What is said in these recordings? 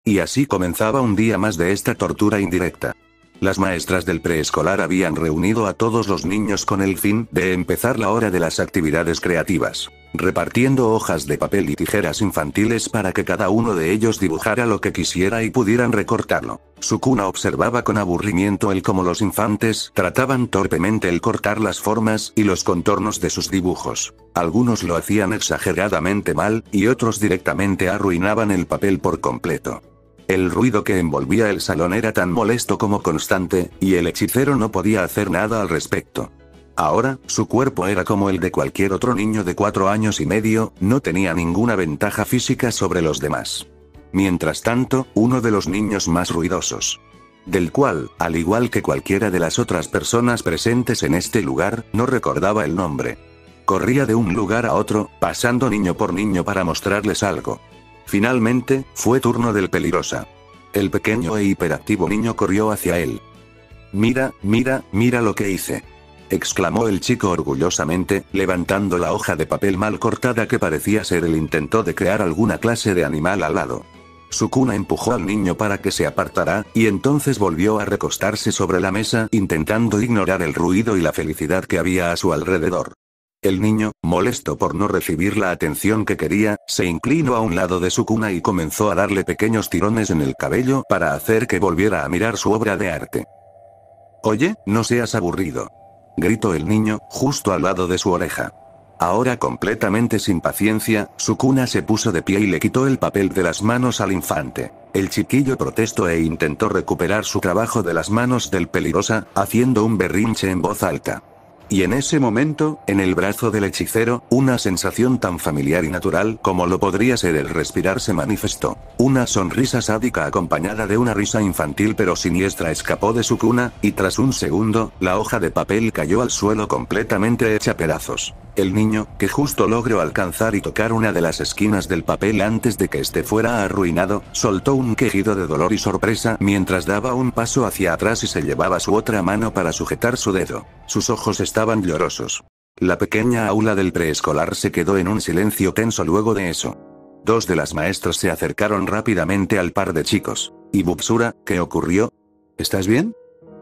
Y así comenzaba un día más de esta tortura indirecta. Las maestras del preescolar habían reunido a todos los niños con el fin de empezar la hora de las actividades creativas, repartiendo hojas de papel y tijeras infantiles para que cada uno de ellos dibujara lo que quisiera y pudieran recortarlo. Sukuna observaba con aburrimiento el cómo los infantes trataban torpemente el cortar las formas y los contornos de sus dibujos. Algunos lo hacían exageradamente mal, y otros directamente arruinaban el papel por completo. El ruido que envolvía el salón era tan molesto como constante, y el hechicero no podía hacer nada al respecto. Ahora, su cuerpo era como el de cualquier otro niño de 4 años y medio, no tenía ninguna ventaja física sobre los demás. Mientras tanto, uno de los niños más ruidosos, del cual, al igual que cualquiera de las otras personas presentes en este lugar, no recordaba el nombre, corría de un lugar a otro, pasando niño por niño para mostrarles algo. Finalmente, fue turno del peligrosa. El pequeño e hiperactivo niño corrió hacia él. «Mira, mira, mira lo que hice», exclamó el chico orgullosamente, levantando la hoja de papel mal cortada que parecía ser el intento de crear alguna clase de animal alado. Sukuna empujó al niño para que se apartara, y entonces volvió a recostarse sobre la mesa, intentando ignorar el ruido y la felicidad que había a su alrededor. El niño, molesto por no recibir la atención que quería, se inclinó a un lado de Sukuna y comenzó a darle pequeños tirones en el cabello para hacer que volviera a mirar su obra de arte. «Oye, no seas aburrido», gritó el niño, justo al lado de su oreja. Ahora completamente sin paciencia, Sukuna se puso de pie y le quitó el papel de las manos al infante. El chiquillo protestó e intentó recuperar su trabajo de las manos del peligrosa, haciendo un berrinche en voz alta. Y en ese momento, en el brazo del hechicero, una sensación tan familiar y natural como lo podría ser el respirar se manifestó. Una sonrisa sádica acompañada de una risa infantil pero siniestra escapó de Sukuna, y tras un segundo, la hoja de papel cayó al suelo completamente hecha pedazos. El niño, que justo logró alcanzar y tocar una de las esquinas del papel antes de que este fuera arruinado, soltó un quejido de dolor y sorpresa mientras daba un paso hacia atrás y se llevaba su otra mano para sujetar su dedo. Sus ojos estaban llorosos. La pequeña aula del preescolar se quedó en un silencio tenso luego de eso. Dos de las maestras se acercaron rápidamente al par de chicos. «¿Y Bubsura, qué ocurrió? ¿Estás bien?»,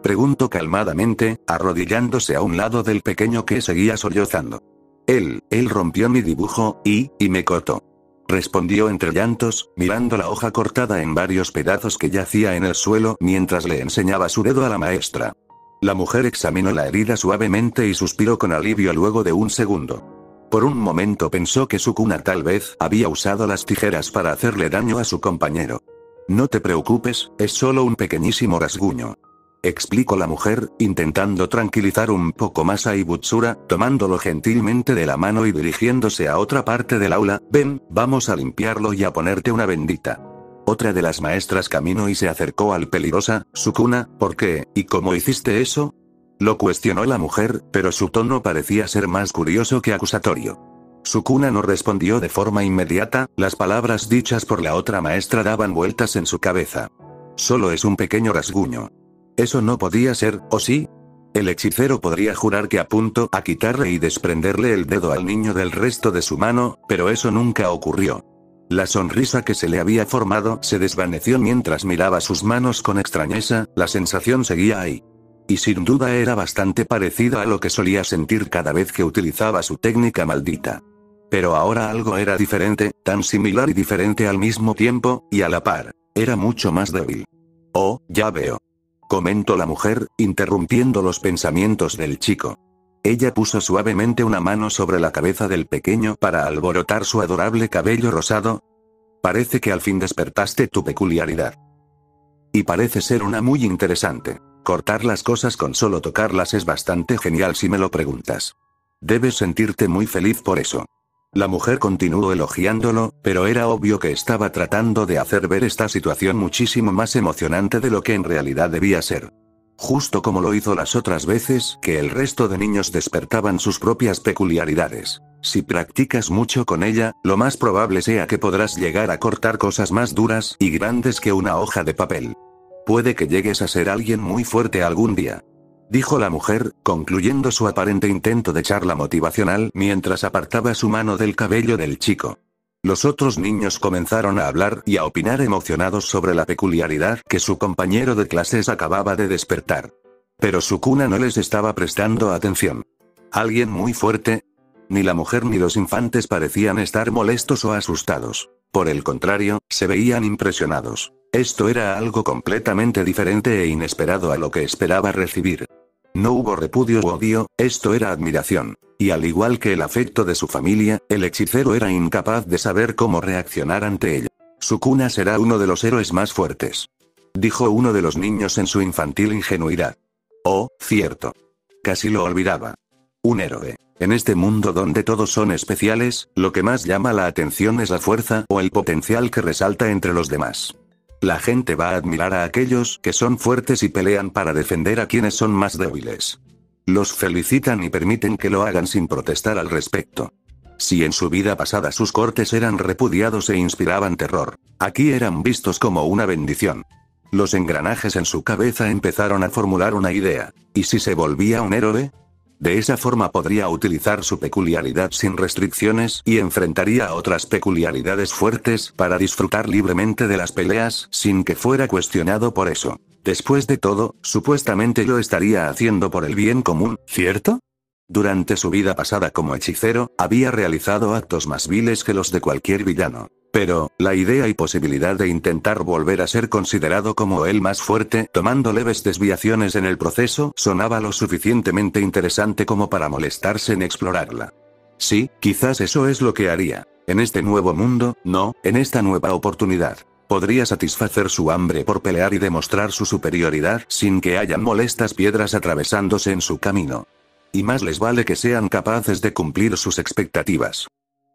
preguntó calmadamente, arrodillándose a un lado del pequeño que seguía sollozando. Él rompió mi dibujo, y me cortó», respondió entre llantos, mirando la hoja cortada en varios pedazos que yacía en el suelo mientras le enseñaba su dedo a la maestra. La mujer examinó la herida suavemente y suspiró con alivio luego de un segundo. Por un momento pensó que Sukuna tal vez había usado las tijeras para hacerle daño a su compañero. «No te preocupes, es solo un pequeñísimo rasguño», explicó la mujer, intentando tranquilizar un poco más a Ibutsura, tomándolo gentilmente de la mano y dirigiéndose a otra parte del aula. «Ven, vamos a limpiarlo y a ponerte una bendita». Otra de las maestras caminó y se acercó al peligrosa. «Sukuna, ¿por qué, y cómo hiciste eso?», lo cuestionó la mujer, pero su tono parecía ser más curioso que acusatorio. Sukuna no respondió de forma inmediata, las palabras dichas por la otra maestra daban vueltas en su cabeza. «Solo es un pequeño rasguño. Eso no podía ser, ¿o sí?». El hechicero podría jurar que apuntó a quitarle y desprenderle el dedo al niño del resto de su mano, pero eso nunca ocurrió. La sonrisa que se le había formado se desvaneció mientras miraba sus manos con extrañeza, la sensación seguía ahí. Y sin duda era bastante parecida a lo que solía sentir cada vez que utilizaba su técnica maldita. Pero ahora algo era diferente, tan similar y diferente al mismo tiempo, y a la par. Era mucho más débil. «Oh, ya veo», comentó la mujer, interrumpiendo los pensamientos del chico. Ella puso suavemente una mano sobre la cabeza del pequeño para alborotar su adorable cabello rosado. «Parece que al fin despertaste tu peculiaridad. Y parece ser una muy interesante. Cortar las cosas con solo tocarlas es bastante genial si me lo preguntas. Debes sentirte muy feliz por eso». La mujer continuó elogiándolo, pero era obvio que estaba tratando de hacer ver esta situación muchísimo más emocionante de lo que en realidad debía ser. Justo como lo hizo las otras veces que el resto de niños despertaban sus propias peculiaridades. Si practicas mucho con ella, lo más probable sea que podrás llegar a cortar cosas más duras y grandes que una hoja de papel. Puede que llegues a ser alguien muy fuerte algún día», dijo la mujer, concluyendo su aparente intento de charla motivacional mientras apartaba su mano del cabello del chico. Los otros niños comenzaron a hablar y a opinar emocionados sobre la peculiaridad que su compañero de clases acababa de despertar. Pero Sukuna no les estaba prestando atención. ¿Alguien muy fuerte? Ni la mujer ni los infantes parecían estar molestos o asustados. Por el contrario, se veían impresionados. Esto era algo completamente diferente e inesperado a lo que esperaba recibir. No hubo repudio u odio, esto era admiración. Y al igual que el afecto de su familia, el hechicero era incapaz de saber cómo reaccionar ante ella. Sukuna será uno de los héroes más fuertes, dijo uno de los niños en su infantil ingenuidad. Oh, cierto. Casi lo olvidaba. Un héroe. En este mundo donde todos son especiales, lo que más llama la atención es la fuerza o el potencial que resalta entre los demás. La gente va a admirar a aquellos que son fuertes y pelean para defender a quienes son más débiles. Los felicitan y permiten que lo hagan sin protestar al respecto. Si en su vida pasada sus cortes eran repudiados e inspiraban terror, aquí eran vistos como una bendición. Los engranajes en su cabeza empezaron a formular una idea. ¿Y si se volvía un héroe? De esa forma podría utilizar su peculiaridad sin restricciones y enfrentaría a otras peculiaridades fuertes para disfrutar libremente de las peleas sin que fuera cuestionado por eso. Después de todo, supuestamente lo estaría haciendo por el bien común, ¿cierto? Durante su vida pasada como hechicero, había realizado actos más viles que los de cualquier villano. Pero, la idea y posibilidad de intentar volver a ser considerado como el más fuerte, tomando leves desviaciones en el proceso, sonaba lo suficientemente interesante como para molestarse en explorarla. Sí, quizás eso es lo que haría. En este nuevo mundo, no, en esta nueva oportunidad. Podría satisfacer su hambre por pelear y demostrar su superioridad sin que hayan molestas piedras atravesándose en su camino. Y más les vale que sean capaces de cumplir sus expectativas.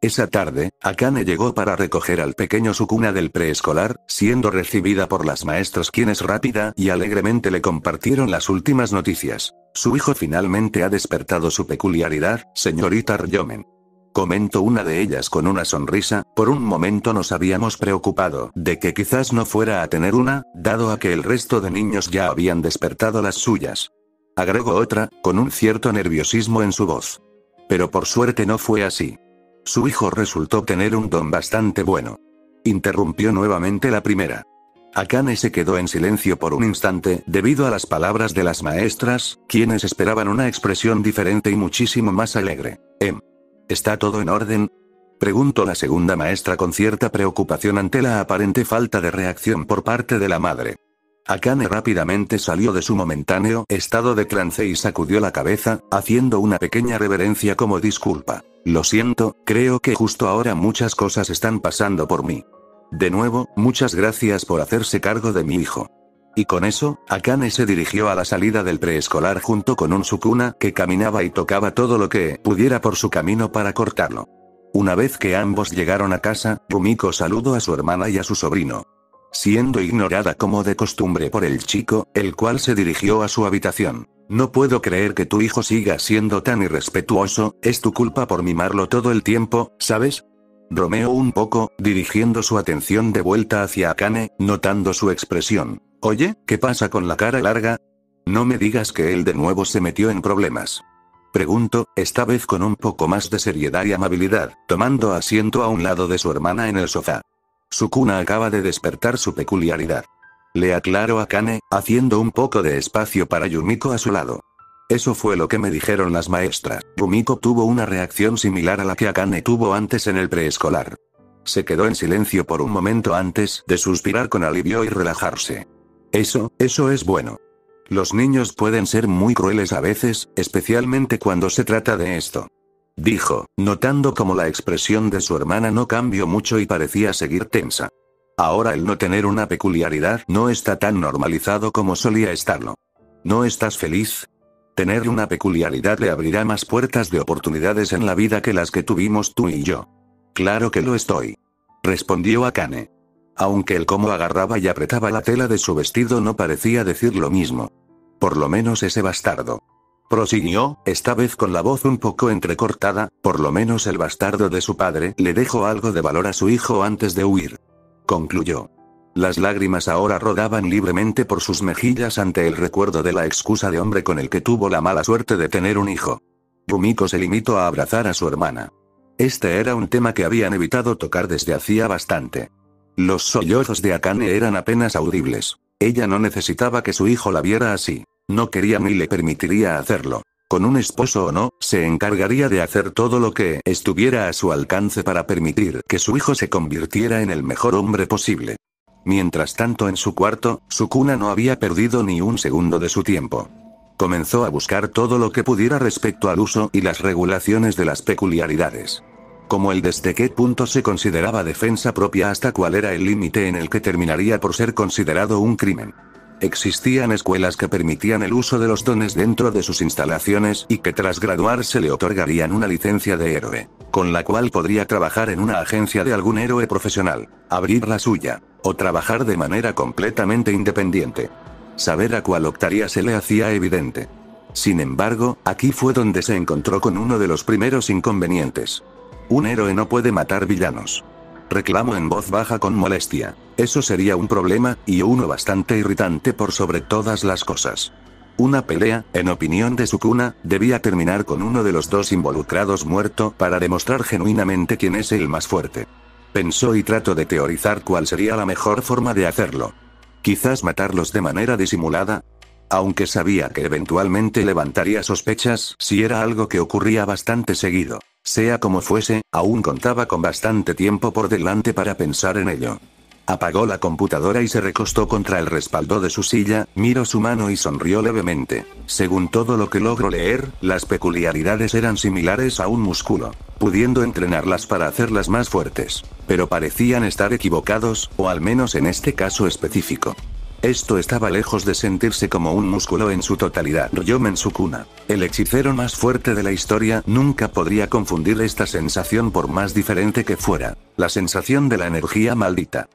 Esa tarde, Akane llegó para recoger al pequeño Sukuna del preescolar, siendo recibida por las maestras quienes rápida y alegremente le compartieron las últimas noticias. Su hijo finalmente ha despertado su peculiaridad, señorita Ryomen. Comentó una de ellas con una sonrisa. Por un momento nos habíamos preocupado de que quizás no fuera a tener una, dado a que el resto de niños ya habían despertado las suyas. Agregó otra, con un cierto nerviosismo en su voz. Pero por suerte no fue así. Su hijo resultó tener un don bastante bueno. Interrumpió nuevamente la primera. Akane se quedó en silencio por un instante debido a las palabras de las maestras, quienes esperaban una expresión diferente y muchísimo más alegre. ¿Está todo en orden? Preguntó la segunda maestra con cierta preocupación ante la aparente falta de reacción por parte de la madre. Akane rápidamente salió de su momentáneo estado de trance y sacudió la cabeza, haciendo una pequeña reverencia como disculpa. Lo siento, creo que justo ahora muchas cosas están pasando por mí. De nuevo, muchas gracias por hacerse cargo de mi hijo. Y con eso, Akane se dirigió a la salida del preescolar junto con un Sukuna que caminaba y tocaba todo lo que pudiera por su camino para cortarlo. Una vez que ambos llegaron a casa, Rumiko saludó a su hermana y a su sobrino. Siendo ignorada como de costumbre por el chico, el cual se dirigió a su habitación. No puedo creer que tu hijo siga siendo tan irrespetuoso, es tu culpa por mimarlo todo el tiempo, ¿sabes? Bromeó un poco, dirigiendo su atención de vuelta hacia Akane, notando su expresión. Oye, ¿qué pasa con la cara larga? No me digas que él de nuevo se metió en problemas. Preguntó, esta vez con un poco más de seriedad y amabilidad, tomando asiento a un lado de su hermana en el sofá. Sukuna acaba de despertar su peculiaridad. Le aclaró a Akane, haciendo un poco de espacio para Yumiko a su lado. Eso fue lo que me dijeron las maestras. Rumiko tuvo una reacción similar a la que Akane tuvo antes en el preescolar. Se quedó en silencio por un momento antes de suspirar con alivio y relajarse. Eso es bueno. Los niños pueden ser muy crueles a veces, especialmente cuando se trata de esto. Dijo, notando como la expresión de su hermana no cambió mucho y parecía seguir tensa. Ahora el no tener una peculiaridad no está tan normalizado como solía estarlo. ¿No estás feliz? Tener una peculiaridad le abrirá más puertas de oportunidades en la vida que las que tuvimos tú y yo. Claro que lo estoy. Respondió Akane. Aunque el cómo agarraba y apretaba la tela de su vestido no parecía decir lo mismo. Por lo menos ese bastardo. Prosiguió, esta vez con la voz un poco entrecortada, por lo menos el bastardo de su padre le dejó algo de valor a su hijo antes de huir. Concluyó. Las lágrimas ahora rodaban libremente por sus mejillas ante el recuerdo de la excusa de hombre con el que tuvo la mala suerte de tener un hijo. Rumiko se limitó a abrazar a su hermana. Este era un tema que habían evitado tocar desde hacía bastante. Los sollozos de Akane eran apenas audibles. Ella no necesitaba que su hijo la viera así. No quería ni le permitiría hacerlo. Con un esposo o no, se encargaría de hacer todo lo que estuviera a su alcance para permitir que su hijo se convirtiera en el mejor hombre posible. Mientras tanto en su cuarto, Sukuna no había perdido ni un segundo de su tiempo. Comenzó a buscar todo lo que pudiera respecto al uso y las regulaciones de las peculiaridades. Como el desde qué punto se consideraba defensa propia hasta cuál era el límite en el que terminaría por ser considerado un crimen. Existían escuelas que permitían el uso de los dones dentro de sus instalaciones y que tras graduarse le otorgarían una licencia de héroe, con la cual podría trabajar en una agencia de algún héroe profesional, abrir la suya, o trabajar de manera completamente independiente. Saber a cuál optaría se le hacía evidente. Sin embargo, aquí fue donde se encontró con uno de los primeros inconvenientes. Un héroe no puede matar villanos. Reclamó en voz baja con molestia. Eso sería un problema, y uno bastante irritante por sobre todas las cosas. Una pelea, en opinión de Sukuna, debía terminar con uno de los dos involucrados muerto para demostrar genuinamente quién es el más fuerte. Pensó y trató de teorizar cuál sería la mejor forma de hacerlo. Quizás matarlos de manera disimulada. Aunque sabía que eventualmente levantaría sospechas si era algo que ocurría bastante seguido. Sea como fuese, aún contaba con bastante tiempo por delante para pensar en ello. Apagó la computadora y se recostó contra el respaldo de su silla, miró su mano y sonrió levemente. Según todo lo que logró leer, las peculiaridades eran similares a un músculo, pudiendo entrenarlas para hacerlas más fuertes. Pero parecían estar equivocados, o al menos en este caso específico. Esto estaba lejos de sentirse como un músculo en su totalidad. Ryomen Sukuna, el hechicero más fuerte de la historia, nunca podría confundir esta sensación por más diferente que fuera. La sensación de la energía maldita.